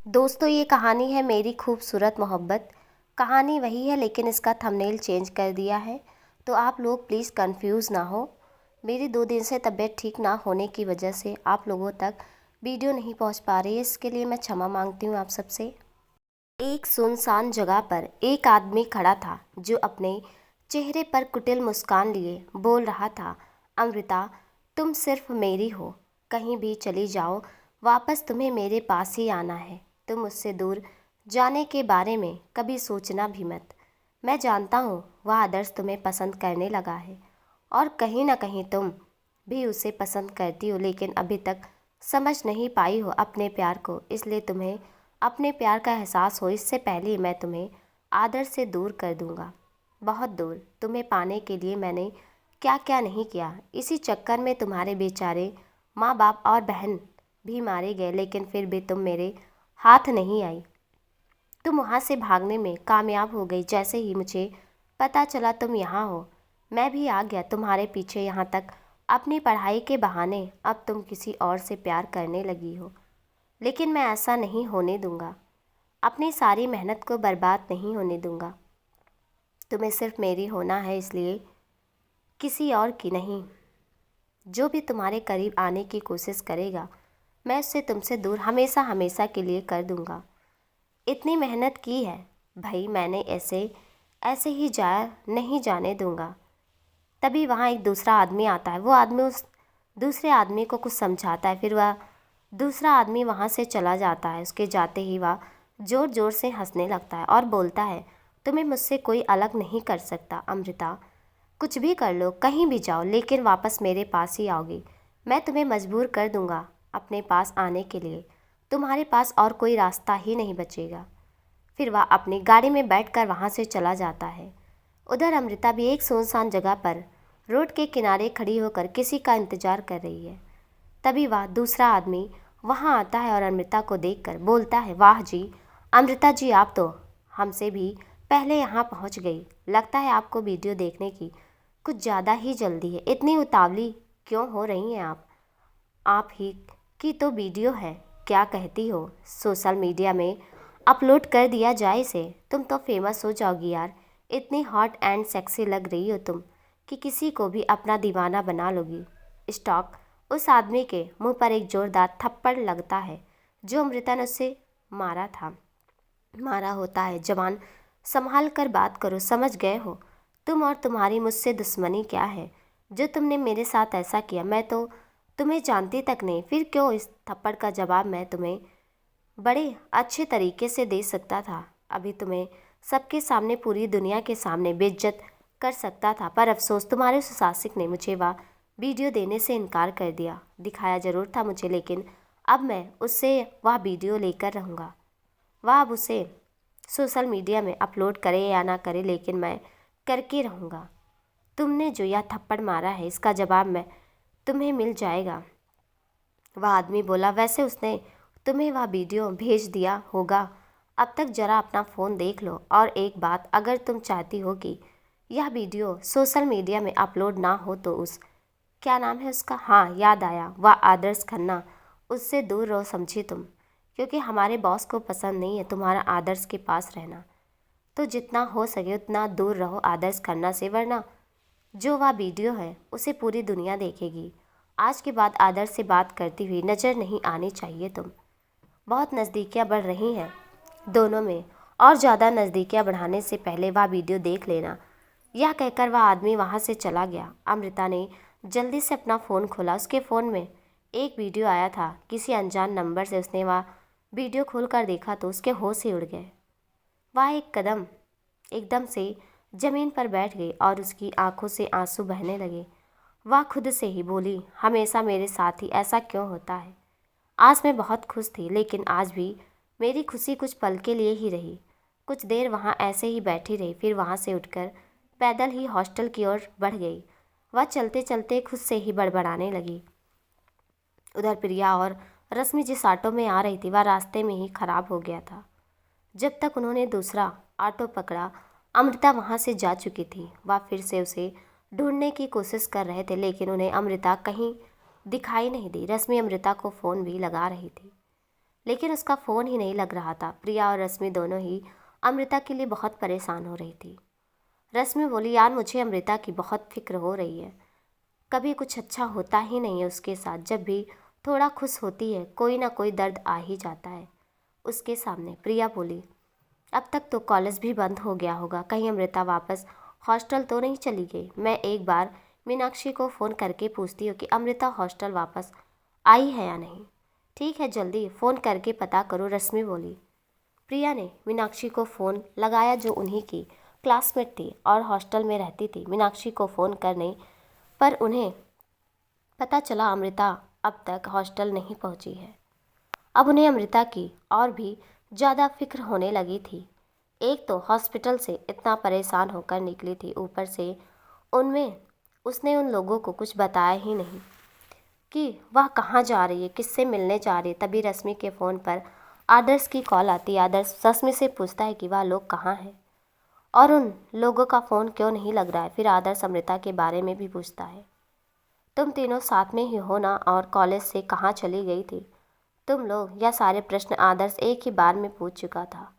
दोस्तों ये कहानी है मेरी खूबसूरत मोहब्बत। कहानी वही है लेकिन इसका थंबनेल चेंज कर दिया है, तो आप लोग प्लीज़ कंफ्यूज ना हो। मेरी 2 दिन से तबीयत ठीक ना होने की वजह से आप लोगों तक वीडियो नहीं पहुंच पा रही है, इसके लिए मैं क्षमा मांगती हूं आप सबसे। एक सुनसान जगह पर एक आदमी खड़ा था जो अपने चेहरे पर कुटिल मुस्कान लिए बोल रहा था, अमृता तुम सिर्फ मेरी हो, कहीं भी चली जाओ वापस तुम्हें मेरे पास ही आना है। तुम मुझसे दूर जाने के बारे में कभी सोचना भी मत। मैं जानता हूँ वह आदर्श तुम्हें पसंद करने लगा है और कहीं ना कहीं तुम भी उसे पसंद करती हो, लेकिन अभी तक समझ नहीं पाई हो अपने प्यार को, इसलिए तुम्हें अपने प्यार का एहसास हो इससे पहले मैं तुम्हें आदर्श से दूर कर दूंगा, बहुत दूर। तुम्हें पाने के लिए मैंने क्या क्या नहीं किया। इसी चक्कर में तुम्हारे बेचारे माँ बाप और बहन भी मारे गए, लेकिन फिर भी तुम मेरे हाथ नहीं आई। तुम वहाँ से भागने में कामयाब हो गई। जैसे ही मुझे पता चला तुम यहाँ हो, मैं भी आ गया तुम्हारे पीछे यहाँ तक अपनी पढ़ाई के बहाने। अब तुम किसी और से प्यार करने लगी हो, लेकिन मैं ऐसा नहीं होने दूंगा। अपनी सारी मेहनत को बर्बाद नहीं होने दूंगा। तुम्हें सिर्फ मेरी होना है, इसलिए किसी और की नहीं। जो भी तुम्हारे करीब आने की कोशिश करेगा मैं उससे तुमसे दूर हमेशा हमेशा के लिए कर दूंगा। इतनी मेहनत की है भाई मैंने, ऐसे ऐसे ही नहीं जाने दूंगा। तभी वहाँ एक दूसरा आदमी आता है। वो आदमी उस दूसरे आदमी को कुछ समझाता है, फिर वह दूसरा आदमी वहाँ से चला जाता है। उसके जाते ही वह ज़ोर ज़ोर से हंसने लगता है और बोलता है, तुम्हें मुझसे कोई अलग नहीं कर सकता अमृता। कुछ भी कर लो, कहीं भी जाओ, लेकिन वापस मेरे पास ही आओगी। मैं तुम्हें मजबूर कर दूंगा अपने पास आने के लिए। तुम्हारे पास और कोई रास्ता ही नहीं बचेगा। फिर वह अपनी गाड़ी में बैठकर वहाँ से चला जाता है। उधर अमृता भी एक सुनसान जगह पर रोड के किनारे खड़ी होकर किसी का इंतजार कर रही है। तभी वह दूसरा आदमी वहाँ आता है और अमृता को देखकर बोलता है, वाह जी अमृता जी, आप तो हमसे भी पहले यहाँ पहुँच गई। लगता है आपको वीडियो देखने की कुछ ज़्यादा ही जल्दी है। इतनी उतावली क्यों हो रही हैं आप ही की तो वीडियो है, क्या कहती हो सोशल मीडिया में अपलोड कर दिया जाए इसे, तुम तो फेमस हो जाओगी यार। इतनी हॉट एंड सेक्सी लग रही हो तुम कि किसी को भी अपना दीवाना बना लोगी। स्टॉक उस आदमी के मुंह पर एक जोरदार थप्पड़ लगता है जो अमृता ने उसे मारा था मारा होता है। जवान संभाल कर बात करो, समझ गए हो? तुम और तुम्हारी मुझसे दुश्मनी क्या है जो तुमने मेरे साथ ऐसा किया? मैं तो तुम्हें जानती तक नहीं, फिर क्यों? इस थप्पड़ का जवाब मैं तुम्हें बड़े अच्छे तरीके से दे सकता था। अभी तुम्हें सबके सामने, पूरी दुनिया के सामने बेइज्जत कर सकता था, पर अफसोस तुम्हारे उस शासक ने मुझे वह वीडियो देने से इनकार कर दिया। दिखाया ज़रूर था मुझे, लेकिन अब मैं उससे वह वीडियो लेकर रहूँगा। वह अब उसे सोशल मीडिया में अपलोड करे या ना करे, लेकिन मैं करके रहूँगा। तुमने जो यह थप्पड़ मारा है इसका जवाब मैं तुम्हें मिल जाएगा। वह आदमी बोला, वैसे उसने तुम्हें वह वीडियो भेज दिया होगा। अब तक जरा अपना फ़ोन देख लो। और एक बात, अगर तुम चाहती हो कि यह वीडियो सोशल मीडिया में अपलोड ना हो तो उस क्या नाम है उसका, हाँ याद आया, वह आदर्श खन्ना, उससे दूर रहो समझी तुम, क्योंकि हमारे बॉस को पसंद नहीं है तुम्हारा आदर्श के पास रहना। तो जितना हो सके उतना दूर रहो आदर्श खन्ना से, वरना जो वह वीडियो है उसे पूरी दुनिया देखेगी। आज के बाद आदर्श से बात करती हुई नज़र नहीं आनी चाहिए तुम। बहुत नज़दीकियाँ बढ़ रही हैं दोनों में, और ज़्यादा नज़दीकियाँ बढ़ाने से पहले वह वीडियो देख लेना। यह कहकर वह आदमी वहाँ से चला गया। अमृता ने जल्दी से अपना फ़ोन खोला। उसके फ़ोन में एक वीडियो आया था किसी अनजान नंबर से। उसने वह वीडियो खोलकर देखा तो उसके होश ही उड़ गए। वह एकदम से ज़मीन पर बैठ गई और उसकी आंखों से आंसू बहने लगे। वह खुद से ही बोली, हमेशा मेरे साथ ही ऐसा क्यों होता है? आज मैं बहुत खुश थी, लेकिन आज भी मेरी खुशी कुछ पल के लिए ही रही। कुछ देर वहाँ ऐसे ही बैठी रही, फिर वहाँ से उठकर पैदल ही हॉस्टल की ओर बढ़ गई। वह चलते चलते खुद से ही बड़बड़ाने लगी। उधर प्रिया और रश्मि जिस ऑटो में आ रही थी वह रास्ते में ही खराब हो गया था। जब तक उन्होंने दूसरा ऑटो पकड़ा, अमृता वहाँ से जा चुकी थी। वह फिर से उसे ढूंढने की कोशिश कर रहे थे, लेकिन उन्हें अमृता कहीं दिखाई नहीं दी। रश्मि अमृता को फ़ोन भी लगा रही थी। लेकिन उसका फ़ोन ही नहीं लग रहा था। प्रिया और रश्मि दोनों ही अमृता के लिए बहुत परेशान हो रही थी। रश्मि बोली, यार मुझे अमृता की बहुत फिक्र हो रही है। कभी कुछ अच्छा होता ही नहीं है उसके साथ। जब भी थोड़ा खुश होती है कोई ना कोई दर्द आ ही जाता है उसके सामने। प्रिया बोली, अब तक तो कॉलेज भी बंद हो गया होगा, कहीं अमृता वापस हॉस्टल तो नहीं चली गई। मैं एक बार मीनाक्षी को फ़ोन करके पूछती हूँ कि अमृता हॉस्टल वापस आई है या नहीं। ठीक है, जल्दी फ़ोन करके पता करो, रश्मि बोली। प्रिया ने मीनाक्षी को फ़ोन लगाया जो उन्हीं की क्लासमेट थी और हॉस्टल में रहती थी। मीनाक्षी को फ़ोन करने पर उन्हें पता चला अमृता अब तक हॉस्टल नहीं पहुंची है। अब उन्हें अमृता की और भी ज़्यादा फिक्र होने लगी थी। एक तो हॉस्पिटल से इतना परेशान होकर निकली थी, ऊपर से उनमें उसने उन लोगों को कुछ बताया ही नहीं कि वह कहाँ जा रही है, किससे मिलने जा रही है। तभी रश्मि के फ़ोन पर आदर्श की कॉल आती है। आदर्श रश्मि से पूछता है कि वह लोग कहाँ हैं और उन लोगों का फ़ोन क्यों नहीं लग रहा है। फिर आदर्श अमृता के बारे में भी पूछता है, तुम तीनों साथ में ही हो ना, और कॉलेज से कहाँ चली गई थी तुम लोग। यह सारे प्रश्न आदर्श एक ही बार में पूछ चुका था।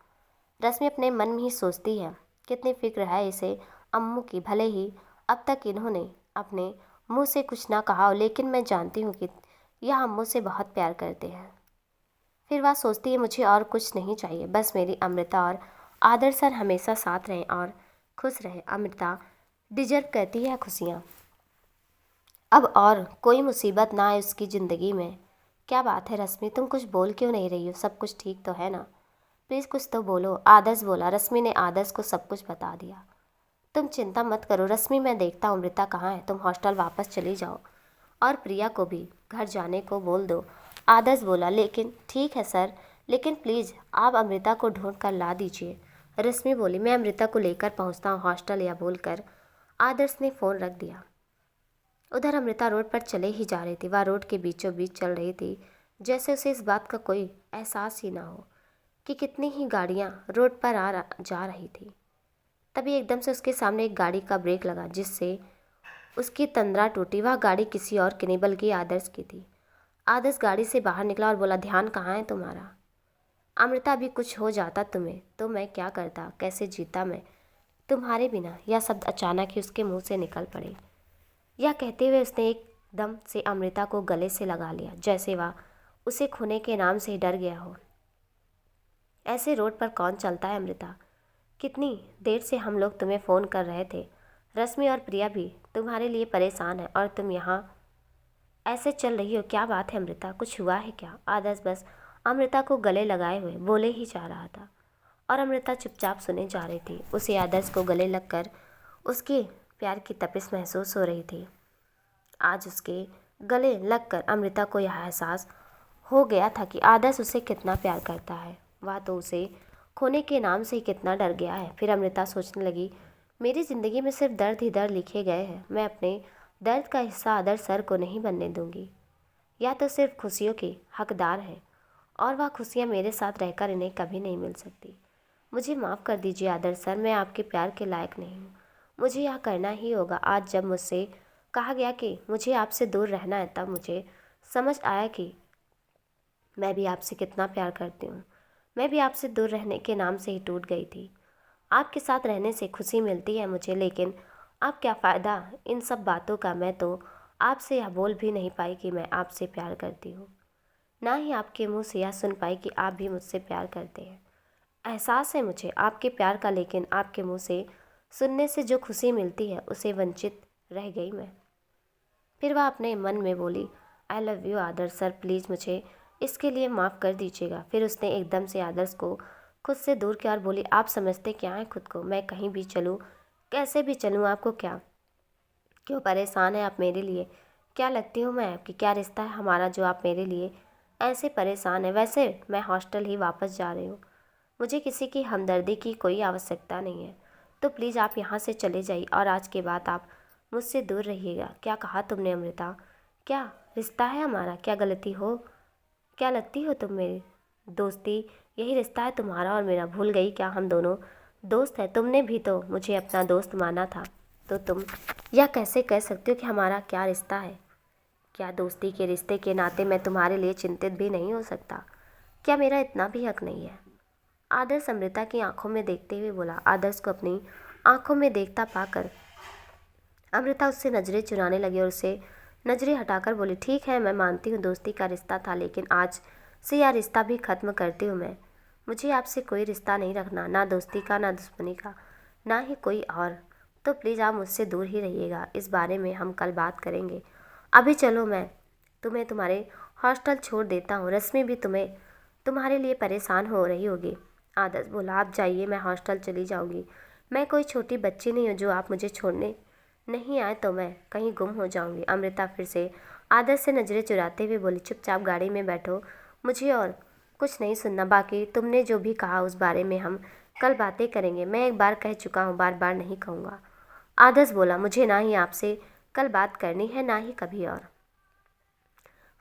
रश्मि अपने मन में ही सोचती है, कितनी फिक्र है इसे अम्मू की। भले ही अब तक इन्होंने अपने मुंह से कुछ ना कहा हो, लेकिन मैं जानती हूँ कि यह अम्मू से बहुत प्यार करते हैं। फिर वह सोचती है, मुझे और कुछ नहीं चाहिए, बस मेरी अमृता और आदर्श सर हमेशा साथ रहें और खुश रहे। अमृता डिजर्व करती है खुशियाँ। अब और कोई मुसीबत ना आए उसकी ज़िंदगी में। क्या बात है रश्मि, तुम कुछ बोल क्यों नहीं रही हो? सब कुछ ठीक तो है ना? प्लीज़ कुछ तो बोलो, आदर्श बोला। रश्मि ने आदर्श को सब कुछ बता दिया। तुम चिंता मत करो रश्मि, मैं देखता हूँ अमृता कहाँ है, तुम हॉस्टल वापस चली जाओ और प्रिया को भी घर जाने को बोल दो। आदर्श बोला, लेकिन ठीक है सर, लेकिन प्लीज़ आप अमृता को ढूंढ कर ला दीजिए। रश्मि बोली, मैं अमृता को लेकर पहुँचता हूँ हॉस्टल, या बोलकर आदर्श ने फ़ोन रख दिया। उधर अमृता रोड पर चले ही जा रही थी। वह रोड के बीचों बीच चल रही थी, जैसे उसे इस बात का कोई एहसास ही ना हो कि कितनी ही गाड़ियाँ रोड पर जा रही थी। तभी एकदम से उसके सामने एक गाड़ी का ब्रेक लगा, जिससे उसकी तंद्रा टूटी। वह गाड़ी किसी और की नहीं बल्कि आदर्श की थी। आदर्श गाड़ी से बाहर निकला और बोला, ध्यान कहाँ है तुम्हारा? अमृता, अभी कुछ हो जाता तुम्हें तो मैं क्या करता, कैसे जीता मैं तुम्हारे बिना? यह शब्द अचानक ही उसके मुंह से निकल पड़े। यह कहते हुए उसने एकदम से अमृता को गले से लगा लिया, जैसे वह उसे खोने के नाम से ही डर गया हो। ऐसे रोड पर कौन चलता है अमृता? कितनी देर से हम लोग तुम्हें फ़ोन कर रहे थे। रश्मि और प्रिया भी तुम्हारे लिए परेशान है और तुम यहाँ ऐसे चल रही हो। क्या बात है अमृता, कुछ हुआ है क्या? आदर्श बस अमृता को गले लगाए हुए बोले ही जा रहा था और अमृता चुपचाप सुने जा रही थी। उसे आदर्श को गले लगकर उसके प्यार की तपिश महसूस हो रही थी। आज उसके गले लगकर अमृता को यह एहसास हो गया था कि आदर्श उसे कितना प्यार करता है। वह तो उसे खोने के नाम से ही कितना डर गया है। फिर अमृता सोचने लगी, मेरी ज़िंदगी में सिर्फ दर्द ही दर्द लिखे गए हैं। मैं अपने दर्द का हिस्सा आदर्श सर को नहीं बनने दूंगी। या तो सिर्फ खुशियों की हकदार है और वह खुशियाँ मेरे साथ रहकर इन्हें कभी नहीं मिल सकती। मुझे माफ़ कर दीजिए आदर्श सर, मैं आपके प्यार के लायक नहीं हूँ। मुझे यह करना ही होगा। आज जब मुझसे कहा गया कि मुझे आपसे दूर रहना है, तब मुझे समझ आया कि मैं भी आपसे कितना प्यार करती हूँ। मैं भी आपसे दूर रहने के नाम से ही टूट गई थी। आपके साथ रहने से खुशी मिलती है मुझे, लेकिन अब क्या फ़ायदा इन सब बातों का? मैं तो आपसे यह बोल भी नहीं पाई कि मैं आपसे प्यार करती हूँ, ना ही आपके मुंह से यह सुन पाई कि आप भी मुझसे प्यार करते हैं। एहसास है मुझे आपके प्यार का, लेकिन आपके मुंह से सुनने से जो खुशी मिलती है उसे वंचित रह गई मैं। फिर वह अपने मन में बोली, आई love you Adarsh sir, please मुझे इसके लिए माफ़ कर दीजिएगा। फिर उसने एकदम से आदर्श को खुद से दूर किया और बोली, आप समझते क्या हैं खुद को? मैं कहीं भी चलूँ, कैसे भी चलूँ, आपको क्या क्यों परेशान है आप मेरे लिए? क्या लगती हूँ मैं आपकी? क्या रिश्ता है हमारा जो आप मेरे लिए ऐसे परेशान है? वैसे मैं हॉस्टल ही वापस जा रही हूँ, मुझे किसी की हमदर्दी की कोई आवश्यकता नहीं है। तो प्लीज़ आप यहाँ से चले जाइए और आज के बाद आप मुझसे दूर रहिएगा। क्या कहा तुमने अमृता? क्या रिश्ता है हमारा? क्या गलती हो? क्या लगती हो तुम मेरी? दोस्ती यही रिश्ता है तुम्हारा और मेरा? भूल गई क्या हम दोनों दोस्त हैं? तुमने भी तो मुझे अपना दोस्त माना था, तो तुम यह कैसे कह सकती हो कि हमारा क्या रिश्ता है? क्या दोस्ती के रिश्ते के नाते मैं तुम्हारे लिए चिंतित भी नहीं हो सकता? क्या मेरा इतना भी हक नहीं है? आदर्श अमृता की आंखों में देखते हुए बोला। आदर्श को अपनी आंखों में देखता पाकर अमृता उससे नज़रें चुराने लगी और उसे नज़रें हटाकर बोली, ठीक है, मैं मानती हूँ दोस्ती का रिश्ता था, लेकिन आज से यह रिश्ता भी ख़त्म करती हूँ मैं। मुझे आपसे कोई रिश्ता नहीं रखना, ना दोस्ती का, ना दुश्मनी का, ना ही कोई और। तो प्लीज़ आप मुझसे दूर ही रहिएगा। इस बारे में हम कल बात करेंगे। अभी चलो, मैं तुम्हें तुम्हारे हॉस्टल छोड़ देता हूँ। रश्मि भी तुम्हारे लिए परेशान हो रही होगी। आदर्श बोला, आप जाइए, मैं हॉस्टल चली जाऊँगी। मैं कोई छोटी बच्ची नहीं हूँ जो आप मुझे छोड़ने नहीं आए तो मैं कहीं गुम हो जाऊंगी। अमृता फिर से आदर्श से नज़रें चुराते हुए बोली, चुपचाप गाड़ी में बैठो, मुझे और कुछ नहीं सुनना। बाकी तुमने जो भी कहा उस बारे में हम कल बातें करेंगे। मैं एक बार कह चुका हूँ, बार बार नहीं कहूँगा। आदर्श बोला, मुझे ना ही आपसे कल बात करनी है, ना ही कभी और।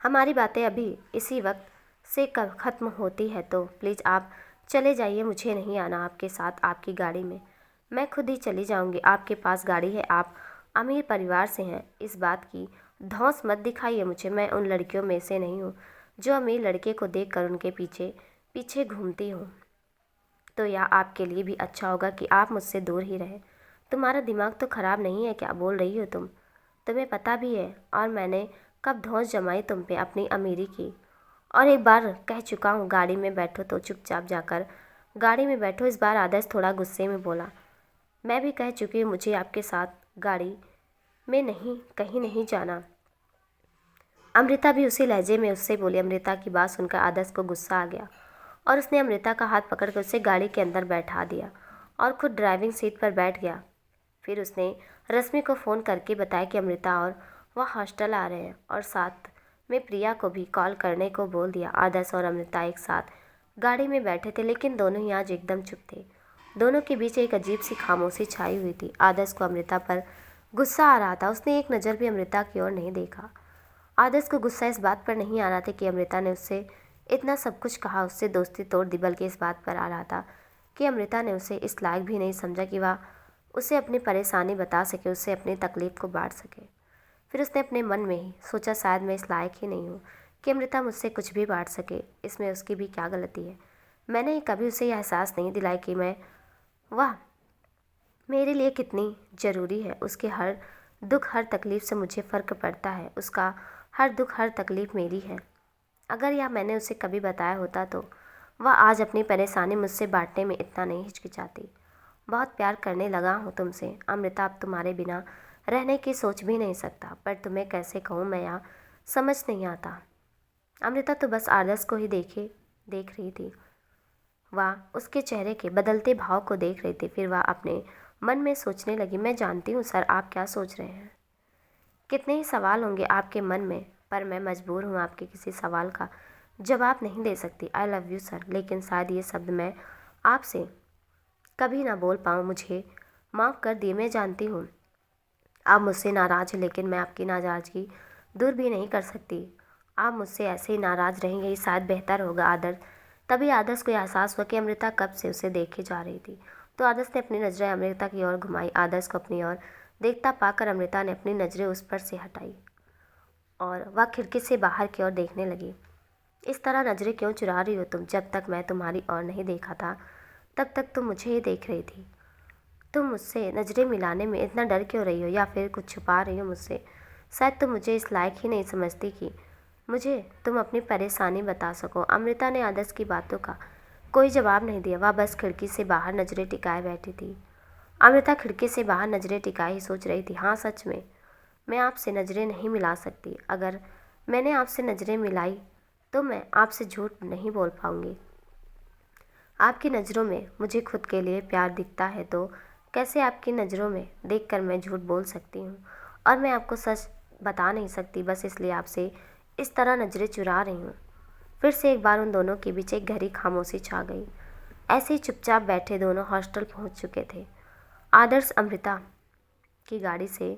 हमारी बातें अभी इसी वक्त से कब ख़त्म होती है, तो प्लीज़ आप चले जाइए। मुझे नहीं आना आपके साथ आपकी गाड़ी में। मैं खुद ही चली जाऊंगी। आपके पास गाड़ी है, आप अमीर परिवार से हैं, इस बात की धौंस मत दिखाइए मुझे। मैं उन लड़कियों में से नहीं हूँ जो अमीर लड़के को देखकर उनके पीछे पीछे घूमती हूँ। तो यह आपके लिए भी अच्छा होगा कि आप मुझसे दूर ही रहें। तुम्हारा दिमाग तो ख़राब नहीं है क्या? बोल रही हो तुम? तुम्हें पता भी है और मैंने कब धौंस जमाई तुम पे अपनी अमीरी की। और एक बार कह चुका हूँ, गाड़ी में बैठो तो चुपचाप जाकर गाड़ी में बैठो। इस बार आदर्श थोड़ा गुस्से में बोला, मैं भी कह चुकी हूँ, मुझे आपके साथ गाड़ी में नहीं कहीं नहीं जाना। अमृता भी उसी लहजे में उससे बोली। अमृता की बात सुनकर आदर्श को गुस्सा आ गया और उसने अमृता का हाथ पकड़कर उसे गाड़ी के अंदर बैठा दिया और खुद ड्राइविंग सीट पर बैठ गया। फिर उसने रश्मि को फ़ोन करके बताया कि अमृता और वह हॉस्टल आ रहे हैं और साथ में प्रिया को भी कॉल करने को बोल दिया। आदर्श और अमृता एक साथ गाड़ी में बैठे थे, लेकिन दोनों ही आज एकदम चुप थे। दोनों के बीच एक अजीब सी खामोशी छाई हुई थी। आदर्श को अमृता पर गुस्सा आ रहा था। उसने एक नज़र भी अमृता की ओर नहीं देखा। आदर्श को गुस्सा इस बात पर नहीं आ रहा था कि अमृता ने उससे इतना सब कुछ कहा, उससे दोस्ती तोड़ दी, बल्कि इस बात पर आ रहा था कि अमृता ने उसे इस लायक भी नहीं समझा कि वह उसे अपनी परेशानी बता सके, उससे अपनी तकलीफ़ को बांट सके। फिर उसने अपने मन में ही सोचा, शायद मैं इस लायक ही नहीं हूँ कि अमृता मुझसे कुछ भी बांट सके। इसमें उसकी भी क्या गलती है? मैंने कभी उसे यह एहसास नहीं दिलाया कि वह मेरे लिए कितनी ज़रूरी है। उसके हर दुख हर तकलीफ़ से मुझे फ़र्क पड़ता है। उसका हर दुख हर तकलीफ़ मेरी है। अगर यह मैंने उसे कभी बताया होता तो वह आज अपनी परेशानी मुझसे बांटने में इतना नहीं हिचकिचाती। बहुत प्यार करने लगा हूँ तुमसे अमृता, अब तुम्हारे बिना रहने की सोच भी नहीं सकता। पर तुम्हें कैसे कहूँ मैं, यहाँ समझ नहीं आता। अमृता तो बस आदर्श को ही देख रही थी। वह उसके चेहरे के बदलते भाव को देख रही थी। फिर वह अपने मन में सोचने लगी, मैं जानती हूँ सर आप क्या सोच रहे हैं। कितने ही सवाल होंगे आपके मन में, पर मैं मजबूर हूँ आपके किसी सवाल का जवाब नहीं दे सकती। आई लव यू सर, लेकिन शायद ये शब्द मैं आपसे कभी ना बोल पाऊँ। मुझे माफ़ कर दिए। मैं जानती हूँ आप मुझसे नाराज़ हैं, लेकिन मैं आपकी नाराज़गी दूर भी नहीं कर सकती। आप मुझसे ऐसे ही नाराज़ रहेंगे, ये शायद बेहतर होगा। आदर्श तभी आदर्श को एहसास हुआ कि अमृता कब से उसे देखे जा रही थी। तो आदर्श ने अपनी नज़रें अमृता की ओर घुमाई। आदर्श को अपनी ओर देखता पाकर अमृता ने अपनी नज़रें उस पर से हटाई और वह खिड़की से बाहर की ओर देखने लगी। इस तरह नज़रें क्यों चुरा रही हो तुम? जब तक मैं तुम्हारी ओर नहीं देखा था तब तक तुम मुझे ही देख रही थी। तुम मुझसे नज़रें मिलाने में इतना डर क्यों रही हो, या फिर कुछ छुपा रही हो मुझसे? शायद तुम मुझे इस लायक ही नहीं समझती कि मुझे तुम अपनी परेशानी बता सको। अमृता ने आदर्श की बातों का कोई जवाब नहीं दिया। वह बस खिड़की से बाहर नज़रें टिकाए बैठी थी। अमृता खिड़की से बाहर नज़रें टिकाए ही सोच रही थी, हाँ सच में मैं आपसे नज़रें नहीं मिला सकती। अगर मैंने आपसे नज़रें मिलाई तो मैं आपसे झूठ नहीं बोल पाऊँगी। आपकी नज़रों में मुझे खुद के लिए प्यार दिखता है, तो कैसे आपकी नज़रों में देखकर मैं झूठ बोल सकती हूँ? और मैं आपको सच बता नहीं सकती, बस इसलिए आपसे इस तरह नज़रें चुरा रही हूँ। फिर से एक बार उन दोनों के बीच एक गहरी खामोशी छा गई। ऐसे ही चुपचाप बैठे दोनों हॉस्टल पहुँच चुके थे। आदर्श अमृता की गाड़ी से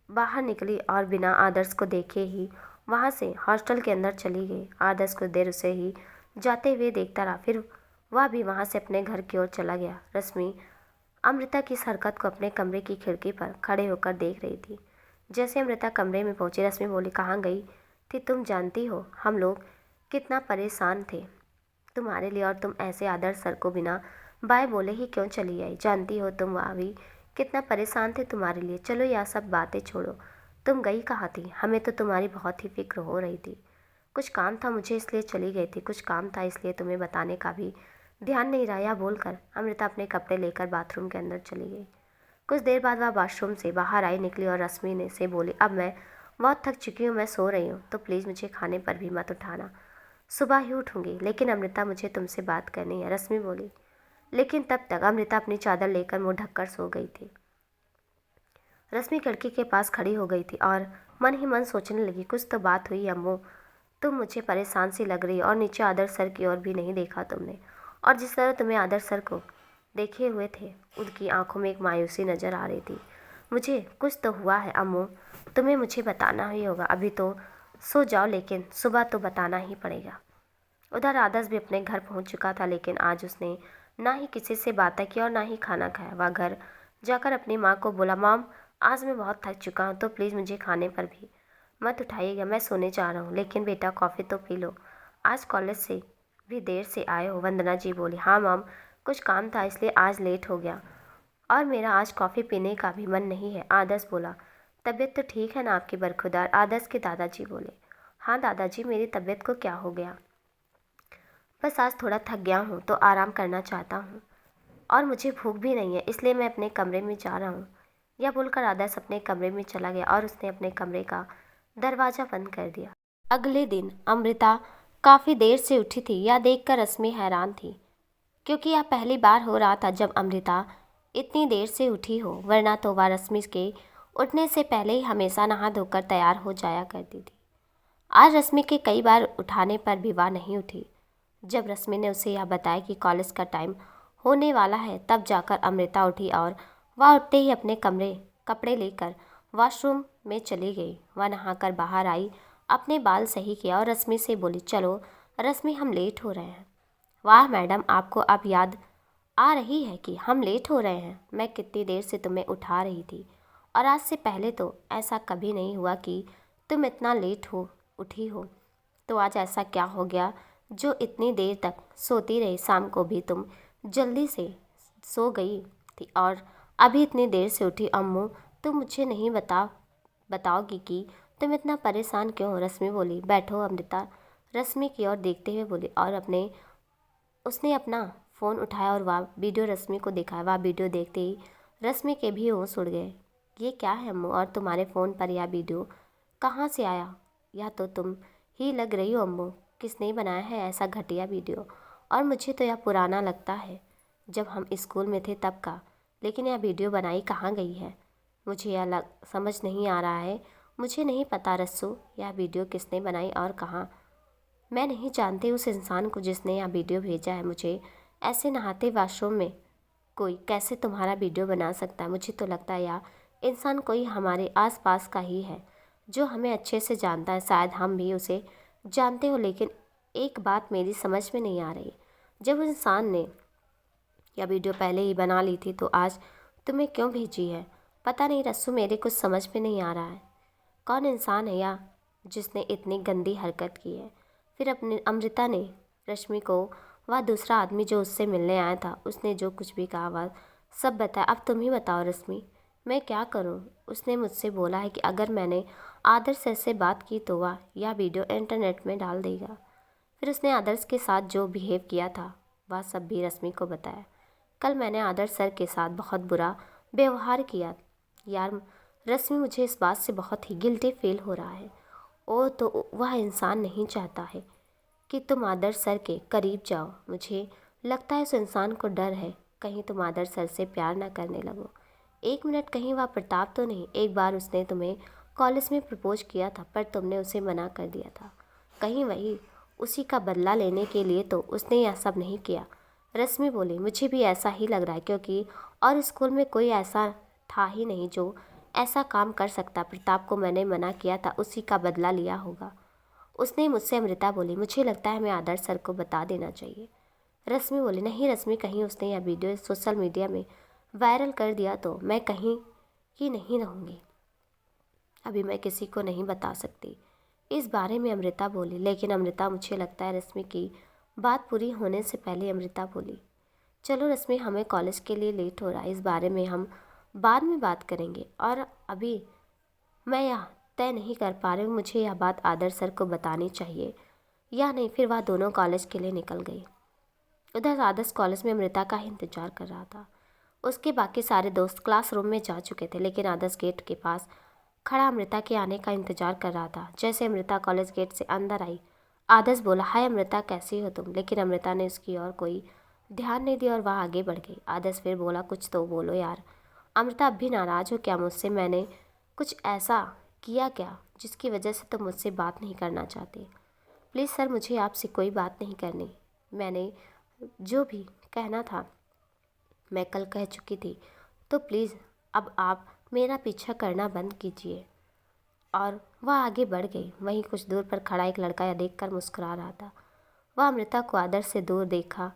बाहर निकली और बिना आदर्श को देखे ही वहाँ से हॉस्टल के अंदर चली गई। आदर्श कुछ देर उसे ही जाते हुए देखता रहा, फिर वह भी वहाँ से अपने घर की ओर चला गया। रश्मि अमृता की इस हरकत को अपने कमरे की खिड़की पर खड़े होकर देख रही थी। जैसे अमृता कमरे में पहुंची, रश्मि बोली, कहाँ गई थी तुम? जानती हो हम लोग कितना परेशान थे तुम्हारे लिए, और तुम ऐसे आदर्श सर को बिना बाय बोले ही क्यों चली आई? जानती हो तुम वहाँ भी कितना परेशान थे तुम्हारे लिए। चलो यह सब बातें छोड़ो, तुम गई कहाँ थी? हमें तो तुम्हारी बहुत ही फिक्र हो रही थी। कुछ काम था मुझे इसलिए चली गई थी, कुछ काम था इसलिए तुम्हें बताने का भी ध्यान नहीं रहा। यह बोलकर अमृता अपने कपड़े लेकर बाथरूम के अंदर चली गई। कुछ देर बाद वह वॉशरूम से बाहर आई, निकली और रश्मि ने से बोली, अब मैं बहुत थक चुकी हूँ, मैं सो रही हूँ, तो प्लीज़ मुझे खाने पर भी मत उठाना, सुबह ही उठूँगी। लेकिन अमृता मुझे तुमसे बात करनी है, रश्मि बोली। लेकिन तब तक अमृता अपनी चादर लेकर मुँह ढककर सो गई थी। रश्मि खिड़की के पास खड़ी हो गई थी और मन ही मन सोचने लगी, कुछ तो बात हुई अम्मू, तुम मुझे परेशान सी लग रही हो, और नीचे आदर्श सर की ओर भी नहीं देखा तुमने, और जिस तरह तुम्हें आदर्श सर को देखे हुए थे उनकी आंखों में एक मायूसी नज़र आ रही थी। मुझे कुछ तो हुआ है अम्मू, तुम्हें मुझे बताना ही होगा। अभी तो सो जाओ, लेकिन सुबह तो बताना ही पड़ेगा। उधर आदर्श भी अपने घर पहुंच चुका था, लेकिन आज उसने ना ही किसी से बातें की और ना ही खाना खाया। वह घर जाकर अपनी माँ को बोला, मॉम आज मैं बहुत थक चुका हूँ, तो प्लीज़ मुझे खाने पर भी मत उठाइएगा, मैं सोने जा रहा हूँ। लेकिन बेटा कॉफ़ी तो पी लो, आज कॉलेज से भी देर से आए हो। वंदना जी बोली, हाँ मॉम, कुछ काम था इसलिए आज लेट हो गया, और मेरा आज कॉफ़ी पीने का भी मन नहीं है। आदर्श बोला, तबीयत तो ठीक है ना आपकी बरखुरदार? आदर्श के दादाजी बोले, हाँ दादाजी, मेरी तबीयत को क्या हो गया, बस आज थोड़ा थक गया हूँ तो आराम करना चाहता हूँ, और मुझे भूख भी नहीं है, इसलिए मैं अपने कमरे में जा रहा हूँ। यह बोलकर आदर्श अपने कमरे में चला गया और उसने अपने कमरे का दरवाज़ा बंद कर दिया। अगले दिन अमृता काफ़ी देर से उठी थी। यह देखकर रश्मि हैरान थी, क्योंकि यह पहली बार हो रहा था जब अमृता इतनी देर से उठी हो, वरना तो वह रश्मि के उठने से पहले ही हमेशा नहा धोकर तैयार हो जाया करती थी। आज रश्मि के कई बार उठाने पर भी वह नहीं उठी। जब रश्मि ने उसे यह बताया कि कॉलेज का टाइम होने वाला है, तब जाकर अमृता उठी और वह उठते ही अपने कपड़े लेकर वॉशरूम में चली गई। वह नहाकर बाहर आई, अपने बाल सही किया और रश्मि से बोली, चलो रश्मि हम लेट हो रहे हैं। वाह मैडम, आपको अब याद आ रही है कि हम लेट हो रहे हैं? मैं कितनी देर से तुम्हें उठा रही थी, और आज से पहले तो ऐसा कभी नहीं हुआ कि तुम इतना लेट हो उठी हो। तो आज ऐसा क्या हो गया जो इतनी देर तक सोती रही? शाम को भी तुम जल्दी से सो गई थी और अभी इतनी देर से उठी। अम्मू तुम मुझे नहीं बताओगी कि तुम इतना परेशान क्यों हो? रश्मि बोली। बैठो अमृता रश्मि की ओर देखते हुए बोली, और उसने अपना फ़ोन उठाया और वह वीडियो रश्मि को दिखाया। वह वीडियो देखते ही रश्मि के भी होश उड़ गए। ये क्या है अम्मू, और तुम्हारे फ़ोन पर यह वीडियो कहाँ से आया? यह तो तुम ही लग रही हो अम्मू, किसने बनाया है ऐसा घटिया वीडियो? और मुझे तो यह पुराना लगता है, जब हम स्कूल में थे तब का। लेकिन यह वीडियो बनाई कहाँ गई है? मुझे यह समझ नहीं आ रहा है। मुझे नहीं पता रस्सू, यह वीडियो किसने बनाई और कहाँ। मैं नहीं जानती उस इंसान को जिसने यह वीडियो भेजा है। मुझे ऐसे नहाते वॉशरूम में कोई कैसे तुम्हारा वीडियो बना सकता है? मुझे तो लगता है यह इंसान कोई हमारे आसपास का ही है, जो हमें अच्छे से जानता है। शायद हम भी उसे जानते हो। लेकिन एक बात मेरी समझ में नहीं आ रही, जब उस इंसान ने यह वीडियो पहले ही बना ली थी तो आज तुम्हें क्यों भेजी है? पता नहीं रस्सू, मेरे कुछ समझ में नहीं आ रहा है। कौन इंसान है यह जिसने इतनी गंदी हरकत की है? फिर अपने अमृता ने रश्मि को वह दूसरा आदमी जो उससे मिलने आया था, उसने जो कुछ भी कहा वह सब बताया। अब तुम ही बताओ रश्मि, मैं क्या करूं? उसने मुझसे बोला है कि अगर मैंने आदर्श सर से बात की तो वह यह वीडियो इंटरनेट में डाल देगा। फिर उसने आदर्श के साथ जो बिहेव किया था वह सब भी रश्मि को बताया। कल मैंने आदर्श सर के साथ बहुत बुरा व्यवहार किया। यार रश्मि, मुझे इस बात से बहुत ही गिल्टी फील हो रहा है। ओ तो वह इंसान नहीं चाहता है कि तुम आदर्श सर के करीब जाओ। मुझे लगता है उस इंसान को डर है, कहीं तुम आदर्श सर से प्यार ना करने लगो। एक मिनट, कहीं वह प्रताप तो नहीं? एक बार उसने तुम्हें कॉलेज में प्रपोज किया था, पर तुमने उसे मना कर दिया था। कहीं वही उसी का बदला लेने के लिए तो उसने यह सब नहीं किया? रश्मि बोली, मुझे भी ऐसा ही लग रहा है, क्योंकि और स्कूल में कोई ऐसा था ही नहीं जो ऐसा काम कर सकता। प्रताप को मैंने मना किया था, उसी का बदला लिया होगा उसने मुझसे। अमृता बोली, मुझे लगता है हमें आदर्श सर को बता देना चाहिए। रश्मि बोली, नहीं रश्मि, कहीं उसने यह वीडियो सोशल मीडिया में वायरल कर दिया तो मैं कहीं ही नहीं रहूँगी। अभी मैं किसी को नहीं बता सकती। इस बारे में अमृता बोली। लेकिन अमृता, मुझे लगता है रश्मि की बात पूरी होने से पहले अमृता बोली, चलो रश्मि, हमें कॉलेज के लिए लेट हो रहा है, इस बारे में हम बाद में बात करेंगे। और अभी मैं यह तय नहीं कर पा रही हूँ, मुझे यह बात आदर्श सर को बतानी चाहिए या नहीं। फिर वह दोनों कॉलेज के लिए निकल गई। उधर आदर्श कॉलेज में अमृता का ही इंतजार कर रहा था। उसके बाकी सारे दोस्त क्लासरूम में जा चुके थे, लेकिन आदर्श गेट के पास खड़ा अमृता के आने का इंतजार कर रहा था। जैसे अमृता कॉलेज गेट से अंदर आई, आदर्श बोला, हाय अमृता, कैसी हो तुम? लेकिन अमृता ने उसकी ओर कोई ध्यान नहीं दिया और वह आगे बढ़ गई। आदर्श फिर बोला, कुछ तो बोलो यार। अमृता, अब भी नाराज़ हो क्या मुझसे? मैंने कुछ ऐसा किया क्या जिसकी वजह से तुम मुझसे बात नहीं करना चाहते? प्लीज़ सर, मुझे आपसे कोई बात नहीं करनी। मैंने जो भी कहना था मैं कल कह चुकी थी, तो प्लीज़ अब आप मेरा पीछा करना बंद कीजिए। और वह आगे बढ़ गई। वहीं कुछ दूर पर खड़ा एक लड़का यह देखकर मुस्कुरा रहा था। वह अमृता को आदर्श से दूर देखा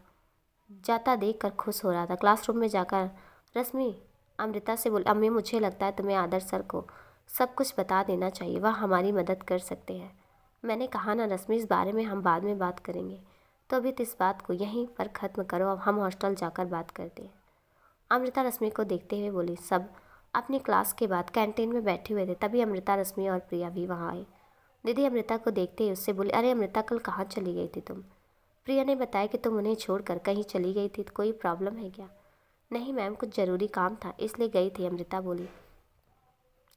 जाता देखकर खुश हो रहा था। क्लासरूम में जाकर रश्मि अमृता से बोली, अम्मी, मुझे लगता है तुम्हें आदर्श सर को सब कुछ बता देना चाहिए, वह हमारी मदद कर सकते हैं। मैंने कहा ना रश्मि, इस बारे में हम बाद में बात करेंगे, तो अभी तो इस बात को यहीं पर ख़त्म करो, अब हम हॉस्टल जाकर बात करते हैं। अमृता रश्मि को देखते हुए बोली। सब अपनी क्लास के बाद कैंटीन में बैठे हुए थे, तभी अमृता, रश्मि और प्रिया भी वहाँ आए। दीदी अमृता को देखते ही उससे बोली, अरे अमृता, कल कहाँ चली गई थी तुम? प्रिया ने बताया कि तुम उन्हें छोड़कर कहीं चली गई थी, तो कोई प्रॉब्लम है क्या? नहीं मैम, कुछ ज़रूरी काम था इसलिए गई थी, अमृता बोली।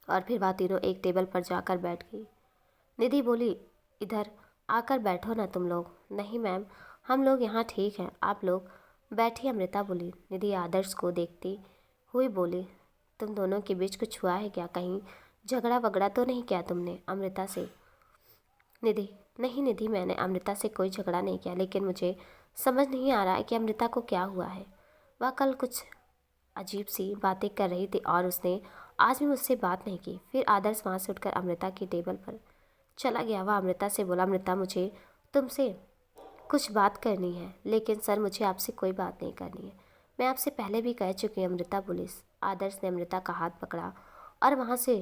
और फिर वह तीनों एक टेबल पर जाकर बैठ गई। निधि बोली, इधर आकर बैठो ना तुम लोग। नहीं मैम, हम लोग यहाँ ठीक हैं, आप लोग बैठिए, अमृता बोली। निधि आदर्श को देखती हुई बोली, तुम दोनों के बीच कुछ हुआ है क्या? कहीं झगड़ा वगड़ा तो नहीं किया तुमने अमृता से? निधि, नहीं निधि, मैंने अमृता से कोई झगड़ा नहीं किया, लेकिन मुझे समझ नहीं आ रहा है कि अमृता को क्या हुआ है। वह कल कुछ अजीब सी बातें कर रही थी और उसने आज भी मुझसे बात नहीं की। फिर आदर्श वहाँ से उठकर अमृता की टेबल पर चला गया। वह अमृता से बोला, अमृता, मुझे तुमसे कुछ बात करनी है। लेकिन सर, मुझे आपसे कोई बात नहीं करनी है, मैं आपसे पहले भी कह चुकी हूँ, अमृता बोली। आदर्श ने अमृता का हाथ पकड़ा और वहाँ से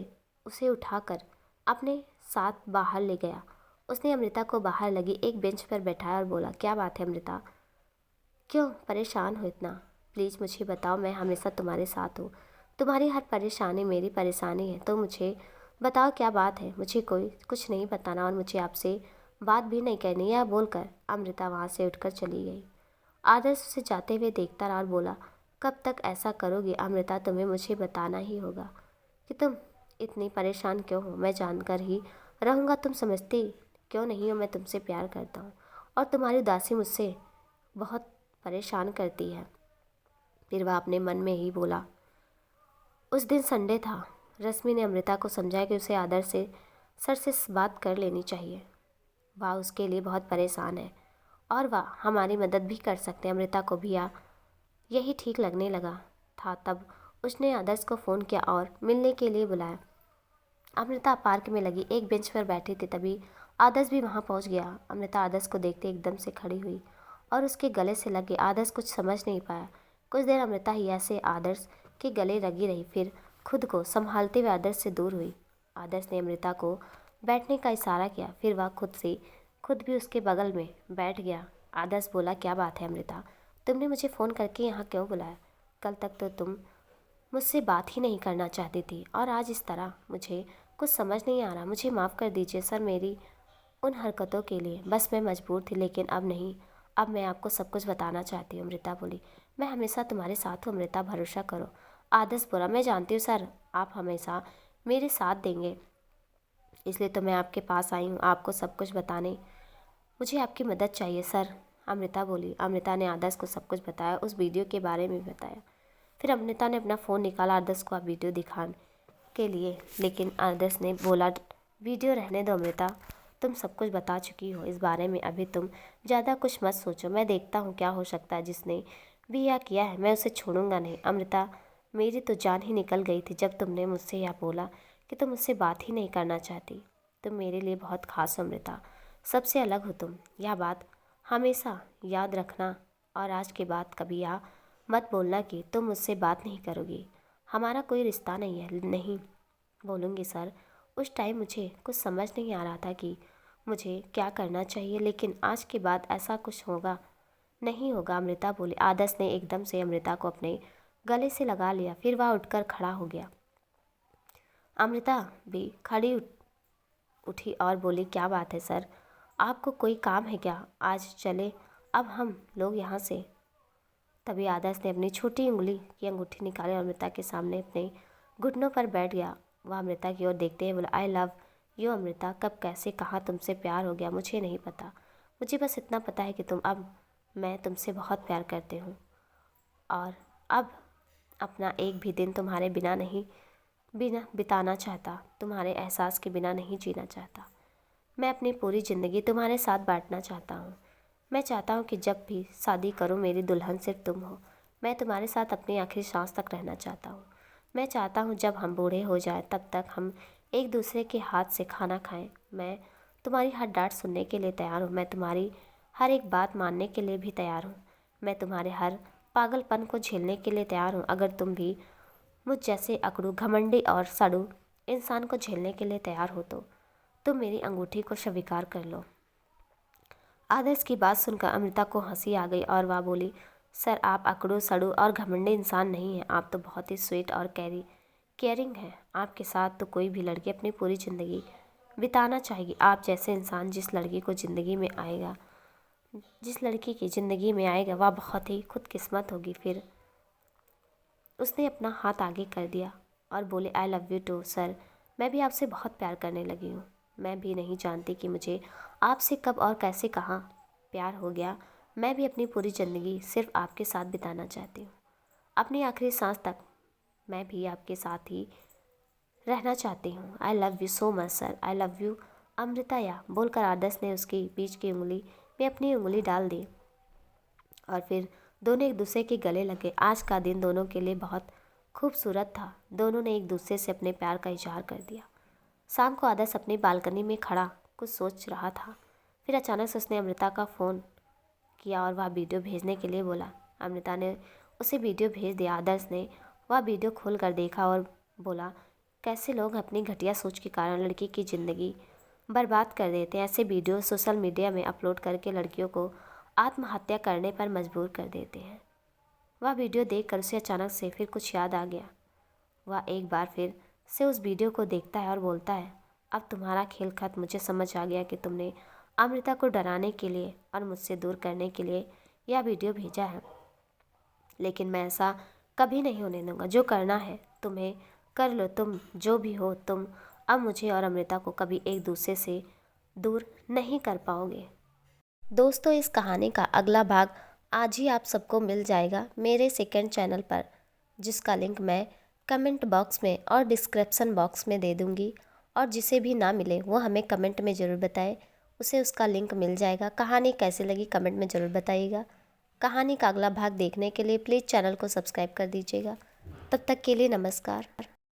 उसे उठाकर अपने साथ बाहर ले गया। उसने अमृता को बाहर लगी एक बेंच पर बैठाया और बोला, क्या बात है अमृता, क्यों परेशान हो इतना? प्लीज़ मुझे बताओ, मैं हमेशा तुम्हारे साथ हूँ, तुम्हारी हर परेशानी मेरी परेशानी है, तो मुझे बताओ क्या बात है। मुझे कोई कुछ नहीं बताना और मुझे आपसे बात भी नहीं करनी। यह बोलकर अमृता वहाँ से उठकर चली गई। आदर्श उसे जाते हुए देखता रहा और बोला, कब तक ऐसा करोगी अमृता? तुम्हें मुझे बताना ही होगा कि तुम इतनी परेशान क्यों हो। मैं जानकर ही रहूँगा, तुम समझती क्यों नहीं हो मैं तुमसे प्यार करता हूँ, और तुम्हारी उदासी मुझसे बहुत परेशान करती है। फिर वह अपने मन में ही बोला। उस दिन संडे था। रश्मि ने अमृता को समझाया कि उसे आदर्श से सर से बात कर लेनी चाहिए, वह उसके लिए बहुत परेशान है और वह हमारी मदद भी कर सकते हैं। अमृता को भी यही ठीक लगने लगा था। तब उसने आदर्श को फ़ोन किया और मिलने के लिए बुलाया। अमृता पार्क में लगी एक बेंच पर बैठी थी, तभी आदर्श भी वहां पहुंच गया। अमृता आदर्श को देखते एकदम से खड़ी हुई और उसके गले से लग गई। आदर्श कुछ समझ नहीं पाया। कुछ देर अमृता ही ऐसे आदर्श के गले लगी रही, फिर खुद को संभालते हुए आदर्श से दूर हुई। आदर्श ने अमृता को बैठने का इशारा किया, फिर वह खुद भी उसके बगल में बैठ गया। आदर्श बोला, क्या बात है अमृता, तुमने मुझे फ़ोन करके यहाँ क्यों बुलाया? कल तक तो तुम मुझसे बात ही नहीं करना चाहती थी और आज इस तरह। मुझे कुछ समझ नहीं आ रहा, मुझे माफ़ कर दीजिए सर मेरी उन हरकतों के लिए। बस मैं मजबूर थी, लेकिन अब नहीं, अब मैं आपको सब कुछ बताना चाहती हूँ। अमृता बोली, मैं हमेशा तुम्हारे साथ हूँ अमृता, भरोसा करो। आदर्श बोला, मैं जानती हूँ सर, आप हमेशा मेरे साथ देंगे, इसलिए तो मैं आपके पास आई हूँ आपको सब कुछ बताने। मुझे आपकी मदद चाहिए सर, अमृता बोली। अमृता ने आदर्श को सब कुछ बताया, उस वीडियो के बारे में भी बताया। फिर अमृता ने अपना फ़ोन निकाला आदर्श को वीडियो दिखाने के लिए, लेकिन आदर्श ने बोला, वीडियो रहने दो अमृता, तुम सब कुछ बता चुकी हो इस बारे में, अभी तुम ज़्यादा कुछ मत सोचो, मैं देखता हूँ क्या हो सकता है। जिसने भी यह किया है मैं उसे छोड़ूंगा नहीं। अमृता, मेरी तो जान ही निकल गई थी जब तुमने मुझसे यह बोला कि तुम मुझसे बात ही नहीं करना चाहती। तुम मेरे लिए बहुत खास हो अमृता, सबसे अलग हो तुम, यह बात हमेशा याद रखना। और आज के बाद कभी यह मत बोलना कि तुम मुझसे बात नहीं करोगी, हमारा कोई रिश्ता नहीं है। नहीं बोलूँगी सर, उस टाइम मुझे कुछ समझ नहीं आ रहा था कि मुझे क्या करना चाहिए, लेकिन आज के बाद ऐसा कुछ होगा नहीं होगा, अमृता बोली। आदर्श ने एकदम से अमृता को अपने गले से लगा लिया, फिर वह उठकर खड़ा हो गया। अमृता भी उठी और बोली, क्या बात है सर, आपको कोई काम है क्या? आज चले अब हम लोग यहाँ से। तभी आदर्श ने अपनी छोटी उंगली की अंगूठी निकाली और अमृता के सामने अपने घुटनों पर बैठ गया। वह अमृता की ओर देखते हुए बोला, आई लव यू अमृता। कब कैसे कहाँ तुमसे प्यार हो गया मुझे नहीं पता, मुझे बस इतना पता है कि मैं तुमसे बहुत प्यार करती हूँ और अब अपना एक भी दिन तुम्हारे बिना बिताना चाहता, तुम्हारे एहसास के बिना नहीं जीना चाहता। मैं अपनी पूरी ज़िंदगी तुम्हारे साथ बांटना चाहता हूँ। मैं चाहता हूँ कि जब भी शादी करूँ मेरी दुल्हन सिर्फ तुम हो। मैं तुम्हारे साथ अपनी आखिरी सांस तक रहना चाहता हूँ। मैं चाहता हूँ जब हम बूढ़े हो जाएं तब तक हम एक दूसरे के हाथ से खाना खाएं। मैं तुम्हारी हर डांट सुनने के लिए तैयार हूँ। मैं तुम्हारी हर एक बात मानने के लिए भी तैयार हूँ। मैं तुम्हारे हर पागलपन को झेलने के लिए तैयार हूँ। अगर तुम भी मुझ जैसे अकड़ू, घमंडी और सड़ू इंसान को झेलने के लिए तैयार हो तो तुम मेरी अंगूठी को स्वीकार कर लो। आदर्श की बात सुनकर अमृता को हंसी आ गई और वह बोली, सर आप अकड़ू, सड़ू और घमंडी इंसान नहीं हैं, आप तो बहुत ही स्वीट और केयरिंग हैं। आपके साथ तो कोई भी लड़की अपनी पूरी ज़िंदगी बिताना चाहेगी। आप जैसे इंसान जिस लड़की की ज़िंदगी में आएगा वह बहुत ही खुदकिस्मत होगी। फिर उसने अपना हाथ आगे कर दिया और बोले, I love you too sir, मैं भी आपसे बहुत प्यार करने लगी हूँ। मैं भी नहीं जानती कि मुझे आपसे कब और कैसे कहाँ प्यार हो गया। मैं भी अपनी पूरी ज़िंदगी सिर्फ आपके साथ बिताना चाहती हूँ। अपनी आखिरी सांस तक मैं भी आपके साथ ही रहना चाहती हूँ। आई love you so much sir, I love you Amrita या बोलकर आदर्श ने उसकी बीच की उंगली में अपनी उंगली डाल दी और फिर दोनों एक दूसरे के गले लगे। आज का दिन दोनों के लिए बहुत खूबसूरत था। दोनों ने एक दूसरे से अपने प्यार का इजहार कर दिया। शाम को आदर्श अपनी बालकनी में खड़ा कुछ सोच रहा था। फिर अचानक से उसने अमृता का फ़ोन किया और वह वीडियो भेजने के लिए बोला। अमृता ने उसे वीडियो भेज दिया। आदर्श ने वह वीडियो खोल कर देखा और बोला, कैसे लोग अपनी घटिया सोच के कारण लड़की की ज़िंदगी बर्बाद कर देते हैं। ऐसे वीडियो सोशल मीडिया में अपलोड करके लड़कियों को आत्महत्या करने पर मजबूर कर देते हैं। वह वीडियो देखकर उसे अचानक से फिर कुछ याद आ गया। वह एक बार फिर से उस वीडियो को देखता है और बोलता है, अब तुम्हारा खेल खत्म। मुझे समझ आ गया कि तुमने अमृता को डराने के लिए और मुझसे दूर करने के लिए यह वीडियो भेजा है, लेकिन मैं ऐसा कभी नहीं होने दूंगा। जो करना है तुम्हें कर लो, तुम जो भी हो, तुम अब मुझे और अमृता को कभी एक दूसरे से दूर नहीं कर पाओगे। दोस्तों, इस कहानी का अगला भाग आज ही आप सबको मिल जाएगा मेरे सेकंड चैनल पर, जिसका लिंक मैं कमेंट बॉक्स में और डिस्क्रिप्शन बॉक्स में दे दूँगी। और जिसे भी ना मिले वो हमें कमेंट में ज़रूर बताए, उसे उसका लिंक मिल जाएगा। कहानी कैसी लगी कमेंट में ज़रूर बताइएगा। कहानी का अगला भाग देखने के लिए प्लीज़ चैनल को सब्सक्राइब कर दीजिएगा। तब तक के लिए नमस्कार।